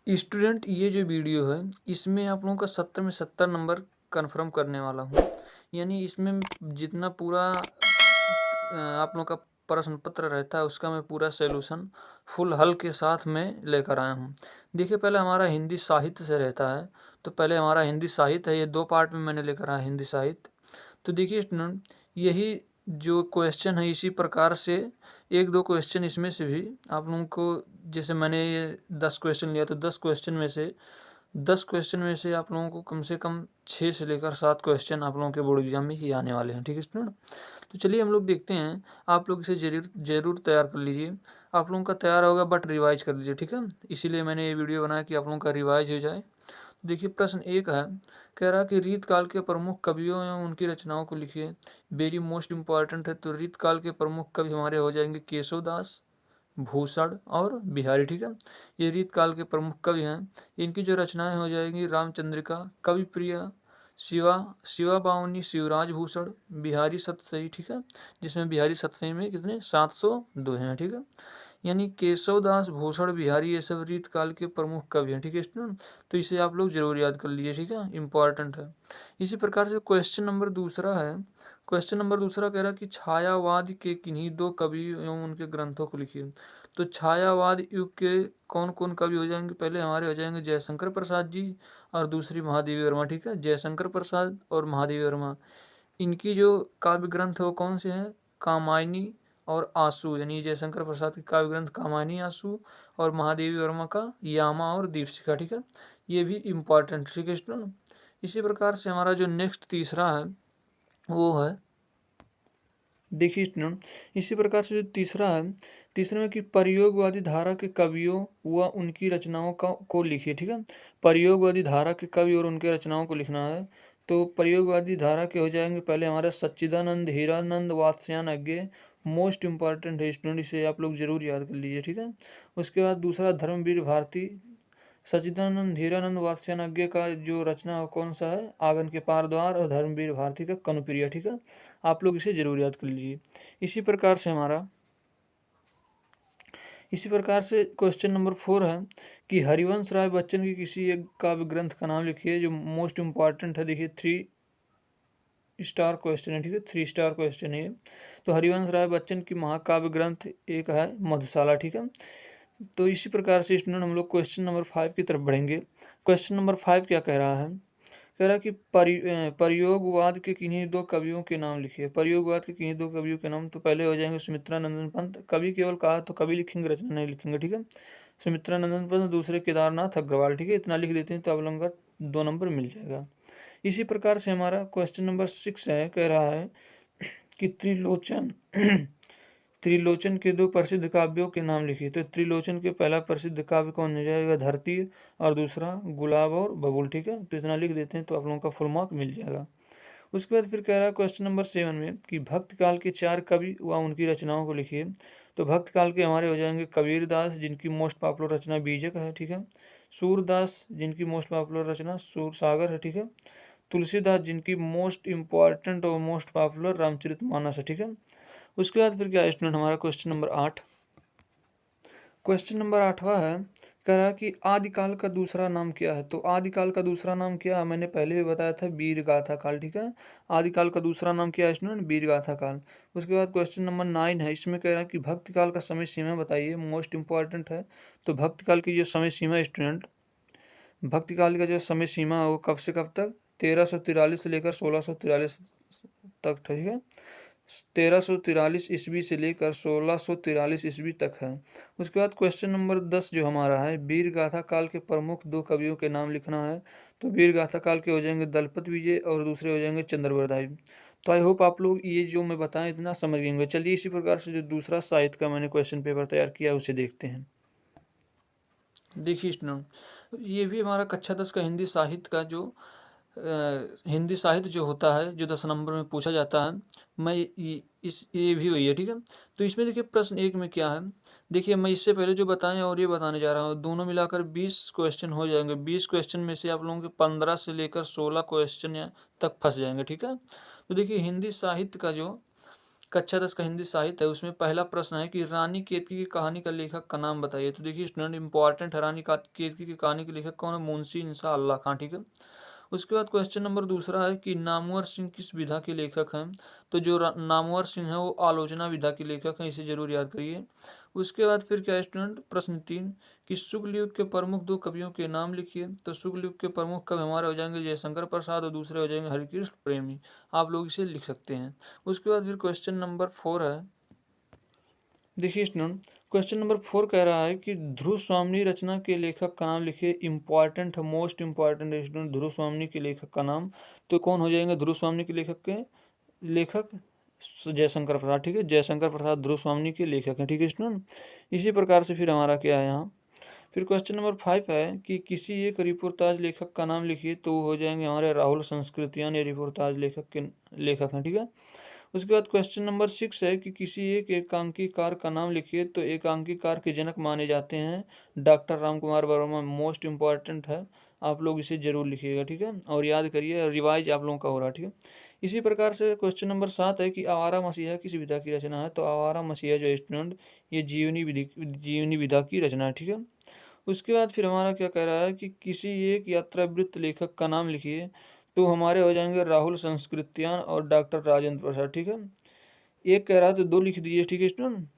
Student ये जो video है इसमें आप लोगों का 70 में 70 नंबर कंफर्म करने वाला हूँ। यानी इसमें जितना पूरा आप लोगों का प्रश्न पत्र रहता है उसका मैं पूरा सॉल्यूशन फुल हल के साथ में लेकर आया हूँ। देखिए पहले हमारा हिंदी साहित्य से रहता है, तो पहले हमारा हिंदी साहित्य है, ये 2 पार्ट में मैंने लेकर आया हिंदी साहित्य। तो देखिए स्टूडेंट, यही जो क्वेश्चन है इसी प्रकार से 1-2 क्वेश्चन इसमें से भी आप लोगों को, जैसे मैंने ये 10 क्वेश्चन लिया तो 10 क्वेश्चन में से आप लोगों को कम से कम 6 से लेकर 7 क्वेश्चन आप लोगों के बोर्ड एग्जाम में ही आने वाले हैं। ठीक है स्टूडेंट, तो चलिए हम लोग देखते हैं। आप लोग इसे जरूर तैयार कर लीजिए। आप लोगों का तैयार होगा बट रिवाइज कर लीजिए, ठीक है। इसीलिए मैंने ये वीडियो बनाया कि आप लोगों का रिवाइज हो जाए। देखिए प्रश्न 1 है, कह रहा कि रीत काल के प्रमुख कवियों एवं उनकी रचनाओं को लिखिए। वेरी मोस्ट इंपॉर्टेंट है। तो रीत काल के प्रमुख कवि हमारे हो जाएंगे केशवदास, भूषण और बिहारी। ठीक है, ये रीत काल के प्रमुख कवि हैं। इनकी जो रचनाएं हो जाएंगी रामचंद्रिका, कवि प्रिय, शिवा शिवा बावनी, शिवराज भूषण, बिहारी सतसई। ठीक है, जिसमें बिहारी सतसई में कितने 702 हैं। ठीक है, यानी केशवदास, भूषण, बिहारी ये सब रीत काल के प्रमुख कवि हैं। ठीक है स्टूडेंट, तो इसे आप लोग जरूर याद कर लीजिए। ठीक है, इंपॉर्टेंट है। इसी प्रकार से क्वेश्चन नंबर दूसरा है। क्वेश्चन नंबर दूसरा कह रहा है कि छायावाद के किन्हीं 2 कवि एवं उनके ग्रंथों को लिखिए। तो छायावाद युग के कौन कौन कवि हो जाएंगे? पहले हमारे हो जाएंगे जयशंकर प्रसाद जी और दूसरी महादेवी वर्मा। ठीक है, जयशंकर प्रसाद और महादेवी वर्मा, इनकी जो काव्य ग्रंथ है वो कौन से हैं? कामायनी और आंसू। यानी जयशंकर प्रसाद के काव्य ग्रंथ कामायनी, आंसू, और महादेवी वर्मा का यामा और दीपशिखा। ठीक है, ये भी इम्पॉर्टेंट। ठीक है स्टूडेंट, इसी प्रकार से हमारा जो नेक्स्ट तीसरा है वो है, देखिए स्टूडेंट, इसी प्रकार से जो तीसरा है, तीसरे में कि प्रयोगवादी धारा के कवियों व उनकी रचनाओं को लिखिए। ठीक है, प्रयोगवादी धारा के कवि और उनके रचनाओं को लिखना है। तो प्रयोगवादी धारा के हो जाएंगे पहले हमारे सच्चिदानंद, हीरानंद, वात्स्यायन। मोस्ट इंपॉर्टेंट है स्टूडेंट, इसे आप लोग जरूर याद कर लीजिए। ठीक है, उसके बाद दूसरा धर्मवीर भारती। सच्चिदानंद, हीरानंद, वात्स्यायन का जो रचना है कौन सा है? आंगन के पार द्वार, और धर्मवीर भारती का कनुप्रिया। ठीक है, आप लोग इसे जरूर याद कर लीजिए। इसी प्रकार से क्वेश्चन नंबर 4 है कि हरिवंश राय बच्चन की किसी एक काव्य ग्रंथ का नाम लिखिए, जो मोस्ट इंपॉर्टेंट है। देखिए 3 स्टार क्वेश्चन है। ठीक है, 3 स्टार क्वेश्चन है। तो हरिवंश राय बच्चन की महाकाव्य ग्रंथ एक है मधुशाला। ठीक है, तो इसी प्रकार से स्टूडेंट हम लोग क्वेश्चन नंबर 5 की तरफ बढ़ेंगे। क्वेश्चन नंबर 5 क्या कह रहा है? कह रहा है कि प्रयोगवाद के किन्हीं 2 कवियों के नाम लिखिए। प्रयोगवाद के किन्हीं 2 कवियों के नाम, तो पहले हो जाएंगे सुमित्रा नंदन पंत। कवि केवल कहा तो कवि लिखेंगे, रचना नहीं लिखेंगे। ठीक है, सुमित्रा नंदन पंत, दूसरे केदारनाथ अग्रवाल। ठीक है, इतना लिख देते हैं तो आप लोगों का 2 नंबर मिल जाएगा। इसी प्रकार से हमारा क्वेश्चन नंबर 6 है, कह रहा है कि त्रिलोचन त्रिलोचन के 2 प्रसिद्ध काव्यों के नाम लिखिए। तो त्रिलोचन के पहला प्रसिद्ध काव्य कौन हो जाएगा? धरती, और दूसरा गुलाब और बबुल। ठीक है, तो इतना लिख देते हैं तो आप लोगों का फुल मार्क मिल जाएगा। उसके बाद फिर कह रहा है क्वेश्चन नंबर 7 में कि भक्त काल के 4 कवि व उनकी रचनाओं को लिखिए। तो भक्त काल के हमारे हो जाएंगे कबीर दास, जिनकी मोस्ट पॉपुलर रचना बीजक है। ठीक है, सूरदास, जिनकी मोस्ट पॉपुलर रचना सूर सागर है। ठीक है, तुलसीदास, जिनकी मोस्ट इंपॉर्टेंट और मोस्ट पॉपुलर रामचरितमानस है। ठीक है, उसके बाद फिर क्या है स्टूडेंट, हमारा क्वेश्चन नंबर 8। क्वेश्चन नंबर 8वां है, कह रहा है कि आदिकाल का दूसरा नाम क्या है? तो आदिकाल का दूसरा नाम क्या है? मैंने पहले भी बताया था, वीर गाथा काल। ठीक है, आदिकाल का दूसरा नाम क्या है स्टूडेंट? वीर गाथा काल। उसके बाद क्वेश्चन नंबर 9 है, इसमें कह रहा है कि भक्ति काल का समय सीमा बताइए। मोस्ट इंपॉर्टेंट है। तो भक्ति काल की जो समय सीमा है स्टूडेंट, भक्ति काल का जो समय सीमा है वो कब से कब तक? 1343 से लेकर 1643 तक। ठीक है, 1343 ईस्वी से लेकर 1643 ईस्वी तक है। उसके बाद क्वेश्चन नंबर 10 जो हमारा है, वीर गाथा काल के प्रमुख 2 कवियों के नाम लिखना है। तो वीर गाथा काल के हो जाएंगे दलपत विजय और दूसरे हो जाएंगे चंद्रवरदाई। तो आई होप आप लोग ये जो मैं बताएं इतना समझ गएंगे। चलिए इसी प्रकार से जो दूसरा साहित्य का मैंने क्वेश्चन पेपर तैयार किया उसे देखते हैं। देखिए स्टूडेंट, ये भी हमारा कक्षा 10 का हिंदी साहित्य का जो हिंदी साहित्य जो होता है, जो 10 नंबर में पूछा जाता है, मैं ये भी हुई है। ठीक है, तो इसमें देखिए प्रश्न 1 में क्या है। देखिए मैं इससे पहले जो बताएं और ये बताने जा रहा हूँ, दोनों मिलाकर 20 क्वेश्चन हो जाएंगे। 20 क्वेश्चन में से आप लोगों के 15 से लेकर 16 क्वेश्चन तक फंस जाएंगे। ठीक है, तो देखिए हिंदी साहित्य का जो कक्षा 10 का हिंदी साहित्य है, उसमें पहला प्रश्न है कि रानी केतकी की कहानी का लेखक का नाम बताइए। तो देखिए स्टूडेंट, इंपॉर्टेंट है, केतकी की कहानी के लेखक कौन है? मुंशी इंसा अल्लाह खां, ठीक है। उसके बाद क्वेश्चन नंबर दूसरा है कि नामवर सिंह किस विधा के लेखक हैं? तो जो नामवर सिंह है वो आलोचना विधा के लेखक हैं, इसे जरूर याद करिए। उसके बाद फिर क्या है स्टूडेंट, प्रश्न 3 कि शुक्ल युग के प्रमुख 2 कवियों के नाम लिखिए। तो शुक्ल युग के प्रमुख कवि हमारे हो जाएंगे जयशंकर प्रसाद और दूसरे हो जाएंगे हरिकृष्ण प्रेमी। आप लोग इसे लिख सकते हैं। उसके बाद फिर क्वेश्चन नंबर 4 है, देखिए स्टूडेंट, क्वेश्चन नंबर 4 कह रहा है कि ध्रुव स्वामिनी रचना के लेखक का नाम लिखिए। इंपॉर्टेंट है, मोस्ट इंपॉर्टेंट स्टूडेंट, ध्रुव स्वामिनी के लेखक का नाम। तो कौन हो जाएंगे ध्रुव स्वामिनी के लेखक जयशंकर प्रसाद, ठीक है। जयशंकर प्रसाद ध्रुव स्वामिनी के लेखक हैं, ठीक है स्टूडेंट। इसी प्रकार से फिर हमारा क्या है यहाँ, फिर क्वेश्चन नंबर 5 है कि किसी एक रिपोर्टाज लेखक का नाम लिखिए। तो हो जाएंगे हमारे राहुल संस्कृतियान, ये रिपोर्टाज लेखक हैं, ठीक है। उसके बाद क्वेश्चन नंबर 6 है कि किसी एक एकांकीकार का नाम लिखिए। तो एकांकीकार के जनक माने जाते हैं doctor Ram Kumar Verma, most important है, आप लोग इसे जरूर लिखिएगा, ठीक है। और याद करिए, रिवाइज आप लोगों का हो रहा है, ठीक है। इसी प्रकार से क्वेश्चन नंबर 7 है कि आवारा मसीहा किस विधा की रचना है। तो आवारा मसीहा जो स्टूडेंट, ये जीवनी विधा की रचना है, ठीक है। उसके बाद फिर हमारा क्या कह रहा है कि किसी एक यात्रावृत्त लेखक का नाम लिखिए। तो हमारे हो जाएंगे राहुल संस्कृत्यान और डॉक्टर राजेंद्र प्रसाद, ठीक है। एक कह रहा है तो 2 लिख दीजिए, ठीक है स्टूडेंट।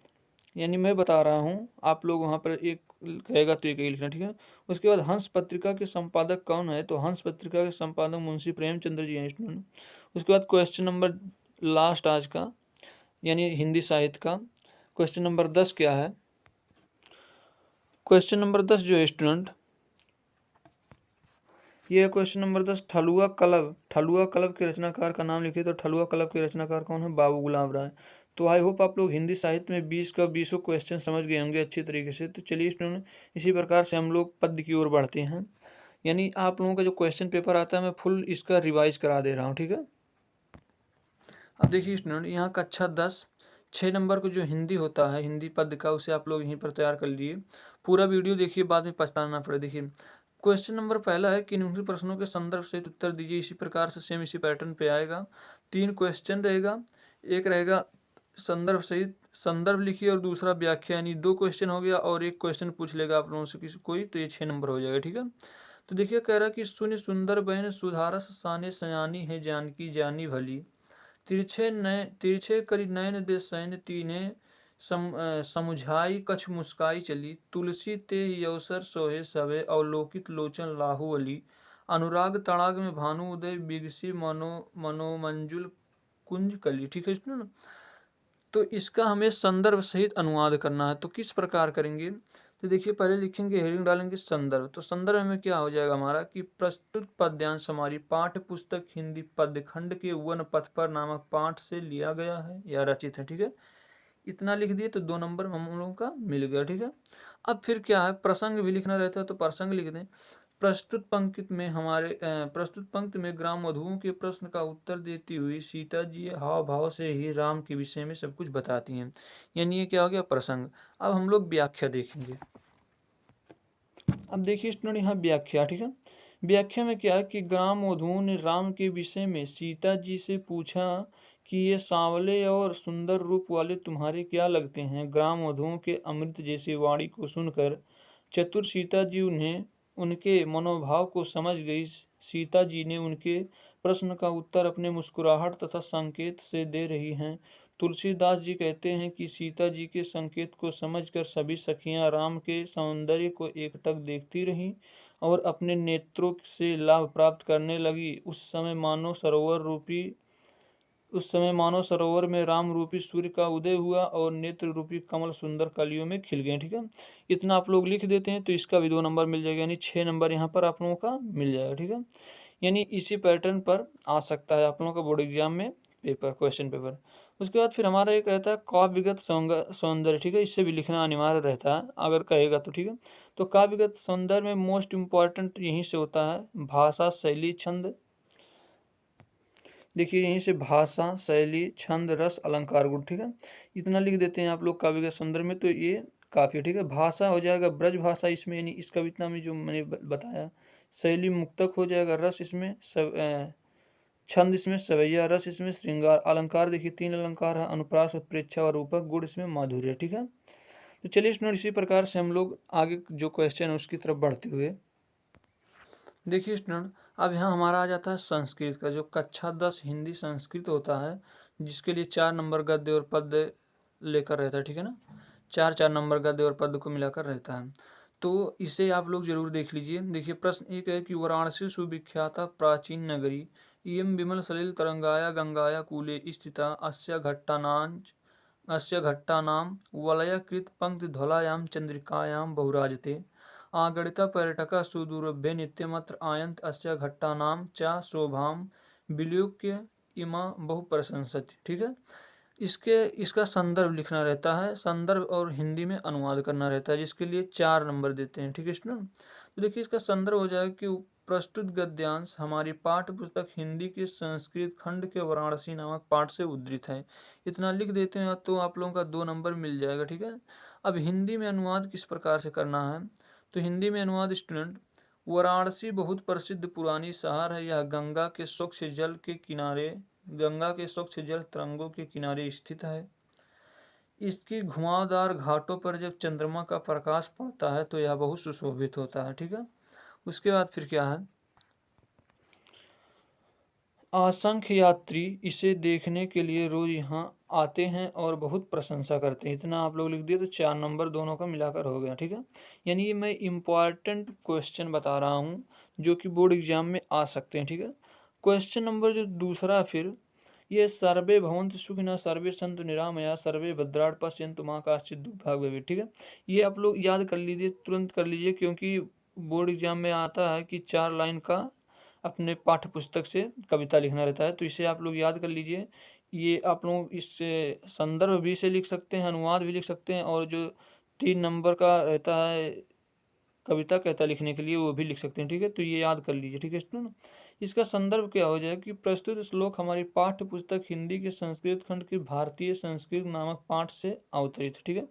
यानी मैं बता रहा हूँ, आप लोग वहाँ पर एक कहेगा तो एक ही लिखना, ठीक है। उसके बाद हंस पत्रिका के संपादक कौन है? तो हंस पत्रिका के संपादक मुंशी प्रेमचंद्र जी हैं स्टूडेंट। उसके बाद क्वेश्चन नंबर लास्ट आज का, यानी हिंदी साहित्य का क्वेश्चन नंबर 10 क्या है? क्वेश्चन नंबर 10 जो है स्टूडेंट, ये क्वेश्चन नंबर 10, ठलुआ क्लब के रचनाकार का नाम लिखिए। तो ठलुआ क्लब के रचनाकार कौन है? बाबू गुलाब राय। तो आई होप आप लोग हिंदी साहित्य में 20 का 20 क्वेश्चन समझ गए होंगे अच्छी तरीके से। तो चलिए स्टूडेंट, इसी प्रकार से हम लोग पद्य की ओर बढ़ते हैं। यानी आप लोगों का जो क्वेश्चन पेपर आता है मैं फुल इसका रिवाइज करा दे रहा हूँ, ठीक है। अब देखिए स्टूडेंट, यहाँ कक्षा 10 6 नंबर को जो हिंदी होता है, हिंदी पद्य का, उसे आप लोग यहीं पर तैयार कर लीजिए। पूरा वीडियो देखिए, बाद में पछताना ना पड़े। देखिए क्वेश्चन नंबर पहला है कि निम्नलिखित प्रश्नों के संदर्भ सहित उत्तर दीजिए। इसी प्रकार से सेम इसी पैटर्न पे आएगा। 3 क्वेश्चन रहेगा, एक रहेगा संदर्भ सहित, संदर्भ लिखिए, और दूसरा व्याख्या, यानी 2 क्वेश्चन हो गया, और एक क्वेश्चन पूछ लेगा आप लोगों से किसी कोई, तो ये 6 नंबर हो जाएगा, ठीक है। तो देखिए कह रहा है कि सुनि सुंदर बहन सुधारस साने सयानी है जानकी जानी भली, तिरछे करी नयन दे सैन तीने समुझाई कछ मुस्काई चली, तुलसी ते यवसर सोहे सवे अवलोकित लोचन लाहुअली, अनुराग तड़ाग में भानु उदय बिगसी मनोमंजुल कुंज कली, ठीक है ना। तो इसका हमें संदर्भ सहित अनुवाद करना है। तो किस प्रकार करेंगे? तो देखिए पहले लिखेंगे, हेडिंग डालेंगे संदर्भ। तो संदर्भ में क्या हो जाएगा हमारा कि प्रस्तुत पद्यांश हमारी पाठ्य पुस्तक हिंदी पद्य खंड के वन पथ पर नामक पाठ से लिया गया है या रचित है, ठीक है। इतना लिख दिए तो 2 नंबर हम लोगों का मिल गया, ठीक है। अब फिर क्या है, प्रसंग भी लिखना रहता है, तो प्रसंग लिख दें। प्रस्तुत पंक्ति में ग्राम वधुओं के प्रश्न का उत्तर देती हुई सीता जी हाव भाव से ही राम के विषय में सब कुछ बताती हैं, यानी ये क्या हो गया, प्रसंग। अब हम लोग व्याख्या देखेंगे। अब देखिए स्टूडेंट, यहाँ व्याख्या, ठीक है। व्याख्या में क्या है कि ग्राम वधुओं ने राम के विषय में सीता जी से पूछा कि ये सांवले और सुंदर रूप वाले तुम्हारे क्या लगते हैं। ग्राम वधुओं के अमृत जैसी वाणी को सुनकर चतुर सीता जी उनके मनोभाव को समझ गई। सीता जी ने उनके प्रश्न का उत्तर अपने मुस्कुराहट तथा संकेत से दे रही हैं। तुलसीदास जी कहते हैं कि सीता जी के संकेत को समझकर सभी सखियां राम के सौंदर्य को एकटक देखती रहीं और अपने नेत्रों से लाभ प्राप्त करने लगी। उस समय मानो सरोवर में राम रूपी सूर्य का उदय हुआ और नेत्र रूपी कमल सुंदर कलियों में खिल गए, ठीक है। इतना आप लोग लिख देते हैं तो इसका भी 2 नंबर मिल जाएगा, यानी 6 नंबर यहाँ पर आप लोगों का मिल जाएगा, ठीक है। यानी इसी पैटर्न पर आ सकता है आप लोगों का बोर्ड एग्जाम में क्वेश्चन पेपर। उसके बाद फिर हमारा एक रहता है काव्यगत सौंदर्य, ठीक है। इससे भी लिखना अनिवार्य रहता है अगर कहेगा तो, ठीक है। तो काव्यगत सौंदर्य में मोस्ट इंपॉर्टेंट यहीं से होता है भाषा, शैली, छंद। देखिए यहीं से भाषा, शैली, छंद, रस, अलंकार, गुण, ठीक है। इतना लिख देते हैं आप लोग काव्यगत सौंदर्य में, तो ये काफी, ठीक है। भाषा हो जाएगा ब्रज भाषा इसमें, यानी इस कविता में जो मैंने बताया। शैली मुक्तक हो जाएगा, रस इसमें सब छंद इसमें सवैया, रस इसमें श्रृंगार, अलंकार देखिए 3 अलंकार है, अनुप्रास, उत्प्रेक्षा और रूपक, गुण इसमें माधुर्य। ठीक है, तो चलिए स्टूडेंट इसी प्रकार से हम लोग आगे जो क्वेश्चन है उसकी तरफ बढ़ते हुए देखिए स्टूडेंट, अब यहाँ हमारा आ जाता है संस्कृत का, जो कक्षा 10 हिंदी संस्कृत होता है, जिसके लिए 4 नंबर गद्य और पद्य लेकर रहता है। ठीक है ना, 4 नंबर गद्य और पद्य को मिलाकर रहता है, तो इसे आप लोग जरूर देख लीजिए। देखिए प्रश्न एक है कि वाराणसी सुविख्याता प्राचीन नगरी, इयं विमल सलिल तरंगाया गंगाया कूले स्थिता, अस्य घट्टानां वलयकृत पंक्तिध्वलायां चंद्रिकायां बहुराजते, आगणिता पर्यटका सुदूरभ्य नित्यमत्र आयन्त अस्य घट्टानां च शोभां विलोक्य इमा बहुप्रशंसति। ठीक है, इसका संदर्भ लिखना रहता है, संदर्भ और हिंदी में अनुवाद करना रहता है, जिसके लिए 4 नंबर देते हैं। ठीक है स्टूडेंट, तो देखिए इसका संदर्भ हो जाएगा कि प्रस्तुत गद्यांश हमारी पाठ्य पुस्तक हिंदी के संस्कृत खंड के वाराणसी नामक पाठ से उद्धृत है। इतना लिख देते हैं तो आप लोगों का 2 नंबर मिल जाएगा। ठीक है, अब हिंदी में अनुवाद किस प्रकार से करना है, तो हिंदी में अनुवाद स्टूडेंट, वाराणसी बहुत प्रसिद्ध पुरानी शहर है, यह गंगा के स्वच्छ जल तरंगों के किनारे स्थित है। इसकी घुमावदार घाटों पर जब चंद्रमा का प्रकाश पड़ता है तो यह बहुत सुशोभित होता है। ठीक है, उसके बाद फिर क्या है, असंख्य यात्री इसे देखने के लिए रोज यहाँ आते हैं और बहुत प्रशंसा करते हैं। इतना आप लोग लिख दिए तो 4 नंबर दोनों का मिलाकर हो गया। ठीक है, यानी ये मैं इम्पॉर्टेंट क्वेश्चन बता रहा हूँ जो कि बोर्ड एग्जाम में आ सकते हैं। ठीक है, क्वेश्चन नंबर जो दूसरा, फिर ये सर्वे भवन्तु सुखिनः सर्वे सन्तु निरामया सर्वे भद्राणि पश्यन्तु मा कश्चित् दुर्भाग् भवेत्। ठीक है, ये आप लोग याद कर लीजिए, तुरंत कर लीजिए, क्योंकि बोर्ड एग्जाम में आता है कि 4 लाइन का अपने पाठ्य पुस्तक से कविता लिखना रहता है, तो इसे आप लोग याद कर लीजिए। ये आप लोग इससे संदर्भ भी से लिख सकते हैं, अनुवाद भी लिख सकते हैं, और जो 3 नंबर का रहता है कविता कहता लिखने के लिए वो भी लिख सकते हैं। ठीक है, तो ये याद कर लीजिए। ठीक है स्टूडेंट, इसका संदर्भ क्या हो जाएगा कि प्रस्तुत श्लोक हमारी पाठ्य पुस्तक हिंदी के संस्कृत खंड के भारतीय संस्कृत नामक पाठ से अवतरित। ठीक है,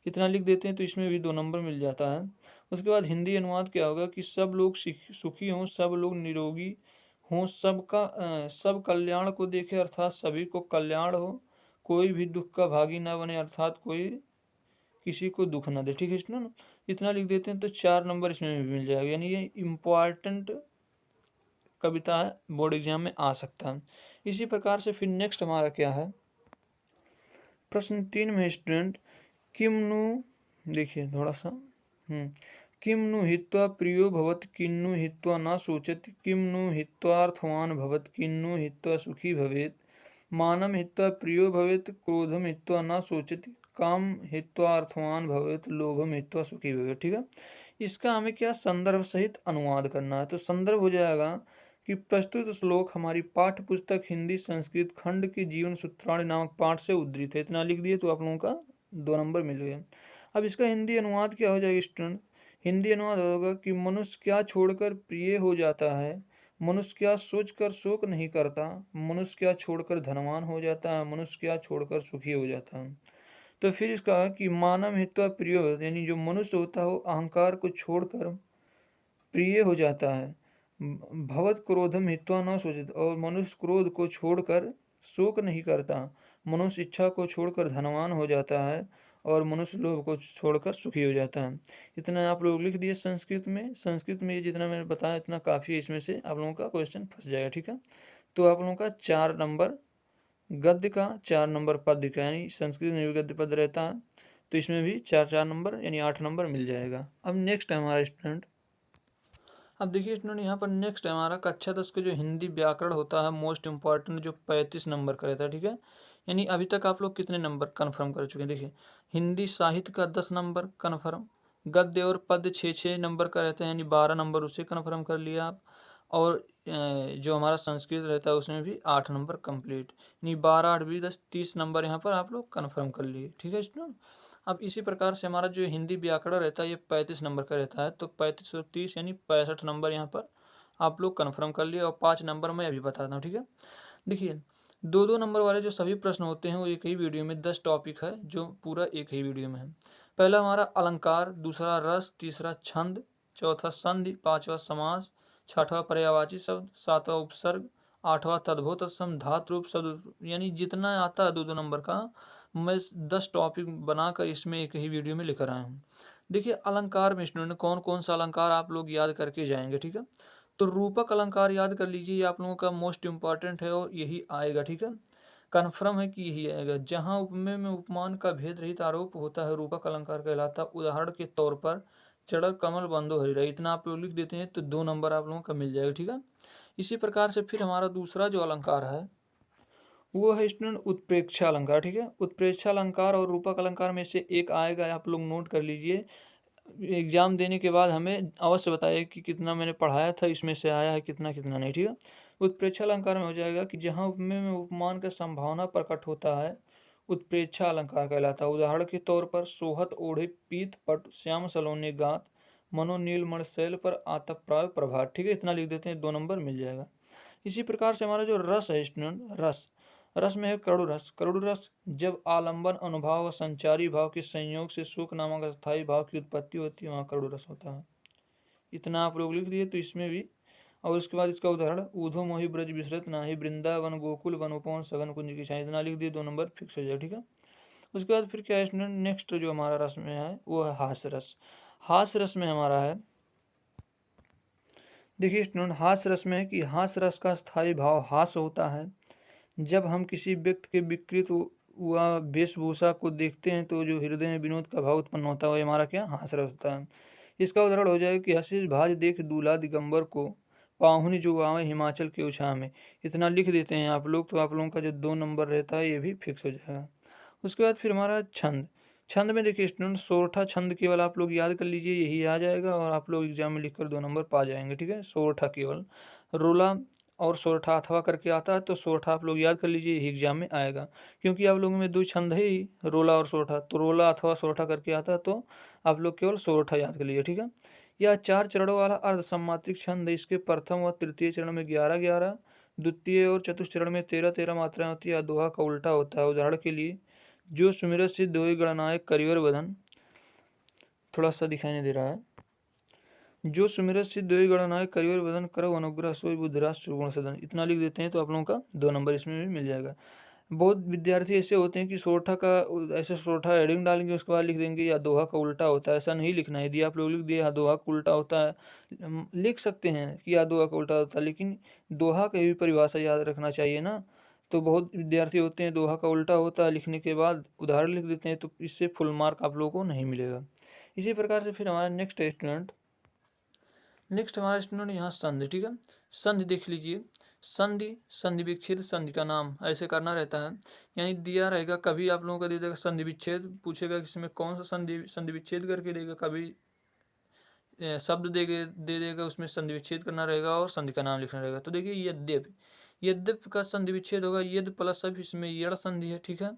इतना लिख देते हैं तो इसमें भी 2 नंबर मिल जाता है। उसके बाद हिंदी अनुवाद क्या होगा कि सब लोग सुखी हों, सब लोग निरोगी हों, सब कल्याण को देखे, अर्थात सभी को कल्याण हो, कोई भी दुख का भागी ना बने, अर्थात कोई किसी को दुख ना दे। ठीक है स्टूडेंट, इतना लिख देते हैं तो 4 नंबर इसमें भी मिल जाएगा, यानी ये इम्पॉर्टेंट कविता है, बोर्ड एग्जाम में आ सकता है। इसी प्रकार से फिर नेक्स्ट हमारा क्या है, प्रश्न 3 में स्टूडेंट, किम नु, देखिए थोड़ा सा, किम नु हित्वा प्रियो भवत किन्नु हित्वा न शोचति, किम नु हित्वार्थवान भवत किन्नु हित्वा सुखी भवेत, मानम हित्वा प्रियो भवेत क्रोधम हित्वा न शोचति, काम हित्वा अर्थवान भवेत लोभम हित्वा सुखी भवेत। ठीक है, इसका हमें क्या संदर्भ सहित अनुवाद करना है, तो संदर्भ हो जाएगा कि प्रस्तुत श्लोक हमारी पाठ्य पुस्तक हिंदी संस्कृत खंड के जीवन सूत्राणि नामक पाठ से उद्धृत है। इतना लिख दिए तो आप लोगों का 2 नंबर मिल गए। अब इसका हिंदी अनुवाद क्या हो जाएगा स्टूडेंट, हिंदी अनुवाद होगा कि मनुष्य क्या छोड़कर प्रिय हो जाता है, मनुष्य क्या सोचकर शोक नहीं करता, मनुष्य क्या छोड़कर धनवान हो जाता है, मनुष्य क्या छोड़कर सुखी हो जाता है। तो फिर इसका कि मानव हित्वा प्रिय, यानी जो मनुष्य होता है वो अहंकार को छोड़कर प्रिय हो जाता है, भवत क्रोधम हित्वा न सोचित, और मनुष्य क्रोध को छोड़कर शोक नहीं करता, मनुष्य इच्छा को छोड़कर धनवान हो जाता है, और मनुष्य लोभ को छोड़कर सुखी हो जाता है। इतना आप लोग लिख दिए संस्कृत में। संस्कृत में ये जितना मैंने बताया इतना काफ़ी है, इसमें से आप लोगों का क्वेश्चन फंस जाएगा। ठीक है, तो आप लोगों का 4 नंबर गद्य का, 4 नंबर पद्य का, यानी संस्कृत में भी गद्य पद्य रहता है, तो इसमें भी 4 नंबर यानी 8 नंबर मिल जाएगा। अब नेक्स्ट है हमारा स्टूडेंट, अब देखिए स्टूडेंट यहाँ पर नेक्स्ट है हमारा कक्षा 10 का जो हिंदी व्याकरण होता है मोस्ट इंपॉर्टेंट, जो 35 नंबर का रहता है। ठीक है, यानी अभी तक आप लोग कितने नंबर कन्फर्म कर चुके हैं, देखिए हिंदी साहित्य का 10 नंबर कन्फर्म, गद्य और पद्य 6 नंबर का रहता है, यानी 12 नंबर उसे कन्फर्म कर लिया आप, और जो हमारा संस्कृत रहता है उसमें भी 8 नंबर कंप्लीट, यानी 12 8 20 10 30 नंबर यहाँ पर आप लोग कन्फर्म कर लिए। ठीक है स्टूडेंट, अब इसी प्रकार से हमारा जो हिंदी व्याकरण रहता है ये 35 नंबर का रहता है, तो 35 और 30 यानी 65 नंबर यहाँ पर आप लोग कन्फर्म कर लिए, और 5 नंबर मैं अभी बताता हूँ। ठीक है, देखिए 2-2 नंबर वाले जो सभी प्रश्न होते हैं वो एक ही वीडियो में 10 टॉपिक है जो पूरा एक ही वीडियो में है। पहला हमारा अलंकार, दूसरा रस, तीसरा छंद, चौथा संधि, पांचवा समास, छठवां पर्यायवाची शब्द, सातवां उपसर्ग, 8वां तद्भव तत्सम धातु रूप शब्द, यानी जितना आता है 2-2 नंबर का मैं 10 टॉपिक बनाकर इसमें एक ही वीडियो में लेकर आया हूँ। देखिए अलंकार में स्टूडेंट कौन कौन सा अलंकार आप लोग याद करके जाएंगे, ठीक है। तो रूपक अलंकार याद कर लीजिए, ये आप लोगों का मोस्ट इंपॉर्टेंट है और यही आएगा, ठीक है। कन्फर्म है कि यही आएगा। जहाँ उपमेय में उपमान का भेद रहित आरोप होता है रूपक अलंकार कहलाता। उदाहरण के तौर पर चढ़ कमल बंदो हरिरा, इतना आप लोग लिख देते हैं तो 2 नंबर आप लोगों का मिल जाएगा, ठीक है। इसी प्रकार से फिर हमारा दूसरा जो अलंकार है वो है स्टूडेंट उत्प्रेक्षा अलंकार, ठीक है। उत्प्रेक्षा अलंकार और रूपक अलंकार में से एक आएगा, आप लोग नोट कर लीजिए। एग्जाम देने के बाद हमें अवश्य बताइए कि कितना मैंने पढ़ाया था, इसमें से आया है कितना कितना नहीं, ठीक है। उत्प्रेक्षा अलंकार में हो जाएगा कि जहाँ उपमेय में उपमान का संभावना प्रकट होता है उत्प्रेक्षा अलंकार कहलाता है। उदाहरण के तौर पर सोहत ओढ़े पीत पट श्याम सलोने गात मनो नील मण शैल पर आतप्राय प्रभात, ठीक है। इतना लिख देते हैं, 2 नंबर मिल जाएगा। इसी प्रकार से हमारा जो रस है स्टूडेंट, रस रस में है करुण रस। करुण रस जब आलंबन अनुभाव व संचारी भाव के संयोग से सुख नामक अस्थायी भाव की उत्पत्ति होती है, वहाँ करुण रस होता है। इतना आप लोग लिख दिए तो इसमें भी। और उसके बाद इसका उदाहरण ऊधो मोहि ब्रज विसरत नाही वृंदावन गोकुल वनोपवन सघन कुंज की छाया, इतना लिख दिए, 2 नंबर फिक्स हो जाए, ठीक है। उसके बाद फिर क्या है स्टूडेंट, नेक्स्ट जो हमारा रस में है वो है हास्य रस। हास्य रस में हमारा है, देखिए स्टूडेंट, हास्य रस में है कि हास्य रस का स्थायी भाव हास्य होता है। जब हम किसी व्यक्ति के विकृत व वेशभूषा को देखते हैं तो जो हृदय में विनोद का भाव उत्पन्न होता है, वह हमारा क्या हास्य रस होता है। इसका उदाहरण हो जाएगा कि हसीस भाज देख दूल्हा दिगंबर को पाहुनी जो आवे हिमाचल के उछाह में, इतना लिख देते हैं आप लोग तो आप लोगों का जो 2 नंबर रहता है ये भी फिक्स हो जाएगा। उसके बाद फिर हमारा छंद। छंद में देखिए स्टूडेंट सोरठा छंद केवल आप लोग याद कर लीजिए, यही आ जाएगा और आप लोग एग्जाम में लिखकर 2 नंबर पा जाएंगे, ठीक है। सोरठा केवल, रोला और सोरठा अथवा करके आता है तो सोरठा आप लोग याद कर लीजिए, यही एग्जाम में आएगा। क्योंकि आप लोगों में 2 छंद है ही, रोला और सोरठा, तो रोला अथवा सोरठा करके आता है तो आप लोग केवल सोरठा याद कर लीजिए, ठीक है। यह 4 चरणों वाला अर्ध सम्मात्रिक छंद है। इसके प्रथम व तृतीय चरण में 11-11, द्वितीय और चतुर्थ चरण में 13-13 मात्राएं होती है। दोहा का उल्टा होता है। उदाहरण के लिए जो सुमिरत सिद्ध होई गणनायक करिवर बदन, थोड़ा सा दिखाई नहीं दे रहा है। जो सुमिरत सिद्ध होई गणनायक करिवर बदन करो अनुग्रह सोई बुद्धराज सुगुण सदन, इतना लिख देते हैं तो आप लोगों का 2 नंबर इसमें भी मिल जाएगा। बहुत विद्यार्थी ऐसे होते हैं कि सोरठा का ऐसे सोरठा हेडिंग डालेंगे उसके बाद लिख देंगे या दोहा का उल्टा होता है, ऐसा नहीं लिखना है। यदि आप लोग लिख दिए या दोहा का उल्टा होता है, लिख सकते हैं कि या दोहा का उल्टा होता है, लेकिन दोहा की भी परिभाषा याद रखना चाहिए ना। तो बहुत विद्यार्थी होते हैं दोहा का उल्टा होता है, लिखने के बाद उदाहरण लिख देते हैं तो इससे फुल मार्क आप लोगों को नहीं मिलेगा। इसी प्रकार से फिर हमारा नेक्स्ट हमारा स्टूडेंट यहाँ संधि, ठीक है। संधि देख लीजिए, संधि संधि विच्छेद संधि का नाम ऐसे करना रहता है। यानी दिया रहेगा, कभी आप लोगों का दे देगा संधि विच्छेद, पूछेगा कि इसमें कौन सा संधि विच्छेद करके देगा, कभी शब्द दे देगा उसमें संधि विच्छेद करना रहेगा और संधि का नाम लिखना रहेगा। तो देखिए यद्यप, यद्यप का संधि विच्छेद होगा यद प्लस अब, इसमें यड़ संधि है, ठीक है।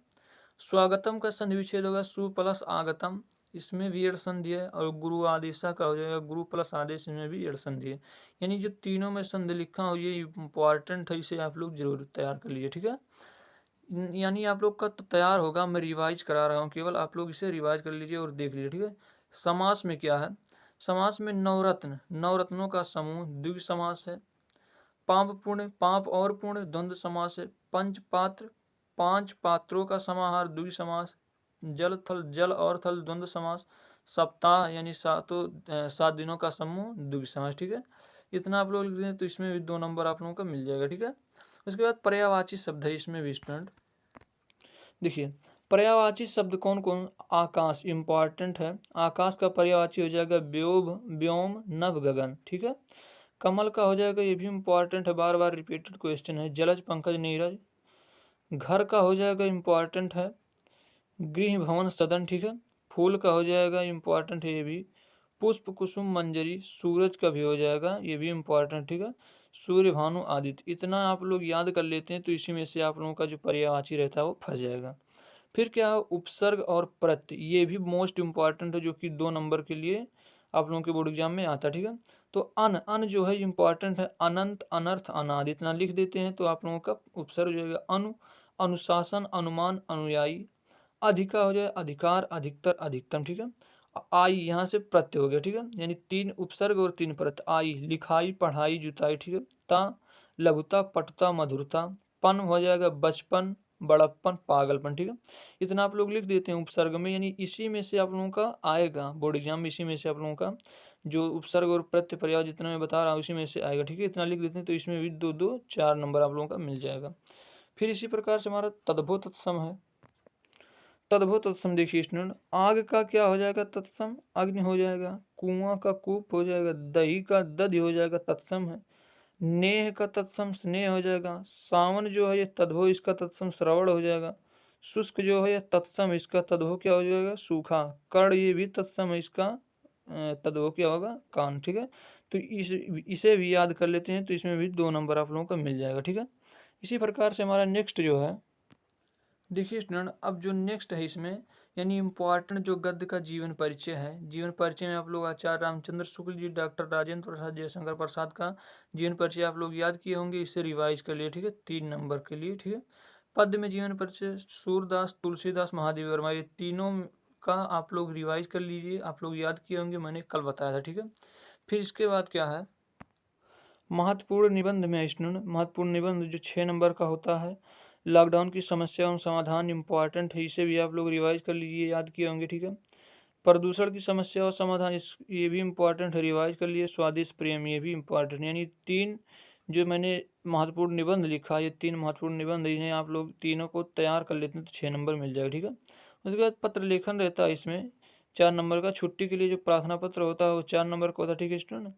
स्वागतम का संधि विच्छेद होगा सु प्लस आगतम, इसमें भी यड़ संधि है। और गुरु आदेशा का हो जाएगा गुरु प्लस आदेश, इसमें भी यड़ संधि है। यानी जो तीनों में संधि लिखा हो ये इंपॉर्टेंट है, इसे आप लोग जरूर तैयार कर लीजिए, ठीक है। यानी आप लोग का तो तैयार होगा, मैं रिवाइज करा रहा हूँ केवल, आप लोग इसे रिवाइज कर लीजिए और देख लीजिए, ठीक है। समास में क्या है, समास में नवरत्न, नवरत्नों का समूह द्विग समास है। पाप पुण्य, पाप और पुण्य द्वंद्व समास है। पंच पात्र, 5 पात्रों का समाहार द्विग समास। जल थल, जल और थल द्वंद्व समास। सप्ताह यानी 7 दिनों का समूह द्विग समास, ठीक है। इतना आप लोग लिख दें तो इसमें भी 2 नंबर आप लोगों का मिल जाएगा, ठीक है। उसके बाद पर्यायवाची शब्द है इसमें भी स्टूडेंट, देखिए पर्यायवाची शब्द कौन कौन, आकाश इंपॉर्टेंट है। आकाश का पर्यायवाची हो जाएगा व्योम, व्योम नभ गगन, ठीक है। कमल का हो जाएगा, ये भी इंपॉर्टेंट है, बार बार रिपीटेड क्वेश्चन है, जलज पंकज नीरज। घर का हो जाएगा इंपॉर्टेंट है, गृह भवन सदन, ठीक है। फूल का हो जाएगा इंपॉर्टेंट है ये भी, पुष्प कुसुम मंजरी। सूरज का भी हो जाएगा, ये भी इंपॉर्टेंट, ठीक है, सूर्य भानु आदित्य। इतना आप लोग याद कर लेते हैं तो इसी में से आप लोगों का जो पर्यायवाची रहता है वो फंस जाएगा। फिर क्या है, उपसर्ग और प्रत्यय, ये भी मोस्ट इंपॉर्टेंट है, जो कि 2 नंबर के लिए आप लोगों के बोर्ड एग्जाम में आता है, ठीक है। तो अन जो है इंपॉर्टेंट है, अनंत अनर्थ अनादि, इतना लिख देते हैं तो आप लोगों का उपसर्ग हो जाएगा अनु, अनुशासन अनुमान अनुयायी। अधिका हो जाए अधिकार अधिकतर अधिकतम, ठीक है। आई यहाँ से प्रत्यय हो गया, ठीक है, यानी 3 उपसर्ग और 3 प्रत्यय। आई लिखाई पढ़ाई जुताई, ठीक है। ता लघुता, पटुता, मधुरता, पन हो जाएगा बचपन, बड़प्पन, पागलपन। ठीक है, इतना आप लोग लिख देते हैं उपसर्ग में, यानी इसी में से आप लोगों का आएगा बोर्ड एग्जाम में, इसी में से आप लोगों का जो उपसर्ग और प्रत्यय पर्याय जितना मैं बता रहा हूँ उसी में से आएगा। ठीक है, इतना लिख देते हैं तो इसमें भी 2-2 4 नंबर आप लोगों का मिल जाएगा। फिर इसी प्रकार से हमारा तद्भव तत्सम है। तद्भव तत्सम देखिए स्टूडेंट, आग का क्या हो जाएगा तत्सम, अग्नि हो जाएगा। कुआं का कूप हो जाएगा, दही का दधि हो जाएगा, तत्सम है। नेह का तत्सम स्नेह हो जाएगा। सावन जो है ये तद्भव, इसका तत्सम श्रवण हो जाएगा। शुष्क जो है ये तत्सम, इसका तद्भव क्या हो जाएगा, सूखा। कर्ण ये भी तत्सम है, इसका तद्भव क्या होगा, कान। ठीक है, तो इसे भी याद कर लेते हैं तो इसमें भी 2 नंबर आप लोगों को मिल जाएगा। ठीक है, इसी प्रकार से हमारा नेक्स्ट जो है, देखिए स्टूडेंट, अब जो नेक्स्ट है इसमें यानी इम्पॉर्टेंट जो गद्य का जीवन परिचय है। जीवन परिचय में आप लोग आचार्य रामचंद्र शुक्ल जी, डॉक्टर राजेंद्र प्रसाद, जयशंकर प्रसाद का जीवन परिचय आप लोग याद किए होंगे, इसे रिवाइज कर लिए। ठीक है, 3 नंबर के लिए। ठीक है, पद्य में जीवन परिचय सूरदास, तुलसीदास, महादेव वर्मा, ये तीनों का आप लोग रिवाइज कर लीजिए, आप लोग याद किए होंगे, मैंने कल बताया था। ठीक है, फिर इसके बाद क्या है, महत्वपूर्ण निबंध में स्टूडेंट, महत्वपूर्ण निबंध जो 6 नंबर का होता है, लॉकडाउन की समस्या एवं समाधान इम्पॉर्टेंट है, इसे भी आप लोग रिवाइज कर लीजिए, याद किए होंगे। ठीक है, प्रदूषण की समस्या और समाधान, इस ये भी इम्पॉर्टेंट है, रिवाइज कर लिए। स्वादिष्ट प्रेम, ये भी इम्पॉर्टेंट, यानी 3 जो मैंने महत्वपूर्ण निबंध लिखा, ये 3 महत्वपूर्ण निबंध, इन्हें आप लोग तीनों को तैयार कर लेते हैं तो 6 नंबर मिल जाएगा। ठीक है, उसके बाद पत्र लेखन रहता है इसमें 4 नंबर का। छुट्टी के लिए जो प्रार्थना पत्र होता है वो 4 नंबर का होता है। ठीक है स्टूडेंट,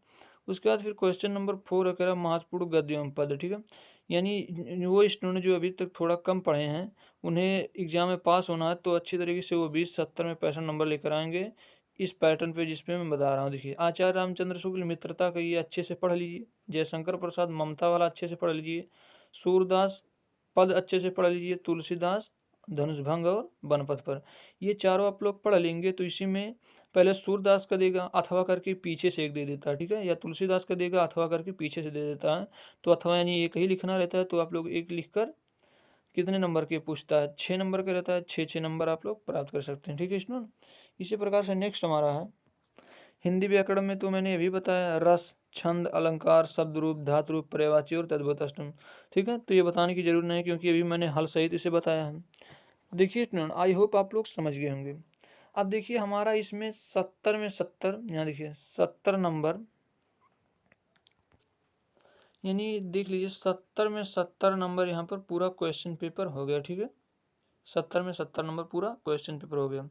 उसके बाद फिर क्वेश्चन नंबर 4 कह रहा महत्वपूर्ण गद्य एवं पद। ठीक है, यानी वो स्टूडेंट जो अभी तक थोड़ा कम पढ़े हैं, उन्हें एग्जाम में पास होना है तो अच्छी तरीके से वो 20, 70 में 65 नंबर लेकर आएंगे इस पैटर्न पे जिसपे मैं बता रहा हूँ। देखिए, आचार्य रामचंद्र शुक्ल मित्रता का ये अच्छे से पढ़ लीजिए। जयशंकर प्रसाद ममता वाला अच्छे से पढ़ लीजिए। सूरदास पद अच्छे से पढ़ लीजिए। तुलसीदास धनुष भंग और बनपथ पर, ये चारों आप लोग पढ़ लेंगे तो इसी में पहले सूरदास का देगा अथवा करके पीछे से एक दे देता है। ठीक है, या तुलसीदास का देगा अथवा करके पीछे से दे देता है, तो अथवा यानी एक ही लिखना रहता है, तो आप लोग एक लिखकर कितने नंबर के पूछता है, 6 नंबर का रहता है, 6 नंबर आप लोग प्राप्त कर सकते हैं। ठीक है स्टूडेंट, इसी प्रकार से नेक्स्ट हमारा है हिंदी व्याकरण में, तो मैंने अभी बताया रस, छंद, अलंकार, शब्द रूप, धातु रूप, पर्यायवाची और तद्भव अष्टम। ठीक है, तो ये बताने की जरूरत नहीं क्योंकि अभी मैंने हल सहित इसे बताया है। देखिए स्टूडेंट, आई होप आप लोग समझ गए होंगे। अब देखिए हमारा इसमें 70 में 70, यहाँ देखिए 70 नंबर, यानी देख लीजिए 70 में 70 नंबर यहाँ पर पूरा क्वेश्चन पेपर हो गया। ठीक है, 70 में 70 नंबर पूरा क्वेश्चन पेपर हो गया।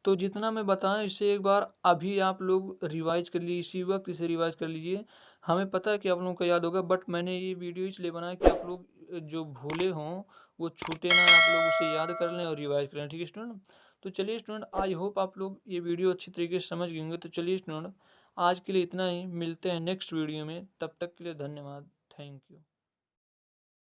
तो जितना मैं बताया इसे एक बार अभी आप लोग रिवाइज कर लीजिए, इसी वक्त इसे रिवाइज कर लीजिए। हमें पता है कि आप लोगों को याद होगा, बट मैंने ये वीडियो इसलिए बनाया कि आप लोग जो भूले हों वो छूटे ना, आप लोग उसे याद कर लें और रिवाइज करें। ठीक है स्टूडेंट, तो चलिए स्टूडेंट, आई होप आप लोग ये वीडियो अच्छी तरीके से समझ गए होंगे। तो चलिए स्टूडेंट, आज के लिए इतना ही, मिलते हैं नेक्स्ट वीडियो में, तब तक के लिए धन्यवाद, थैंक यू।